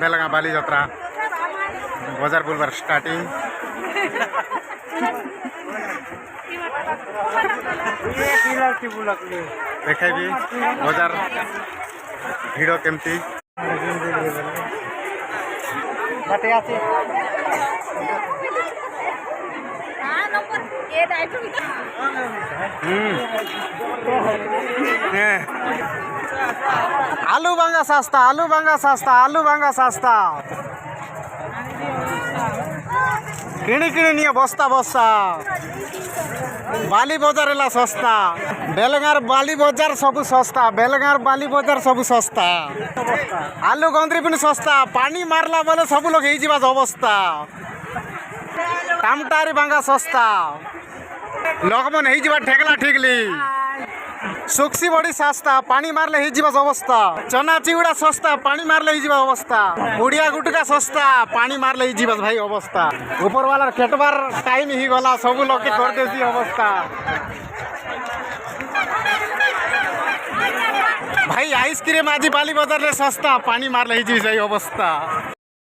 बेलगाँ बाली यात्रा बजार बुलबार स्टार्टिंग देखाइबी बजार भिड़ केमती आलू बांगा सस्ता आलू बांगा सस्ता आलू बांगा सस्ता किणी किणी निये बस्ता बस्ता बाली बजार एला सस्ता बेलगाँर बाली बजार सबु सस्ता बेलगाँर बाली बजार सबु सस्ता आलू गंद्री पनि सस्ता पानी मारला बेले सब लोग हे जीवा अवस्था टामटारी बांगा सस्ता लगमन हे जीवा ठेकला ठिकली सुक्सी बड़ी सस्ता पानी मारले ही जीवा अवस्था चना चिउड़ा सस्ता पानी मारले ही जीवा अवस्था उड़िया गुटका सस्ता पानी मारले ही जीवा भाई अवस्था ऊपर वाला केटबार टाइम ही गला सब लोग के कर देसी अवस्था भाई आइसक्रीम आज बाली बाजार ले सस्ता पानी मारले ही जीवा अवस्था।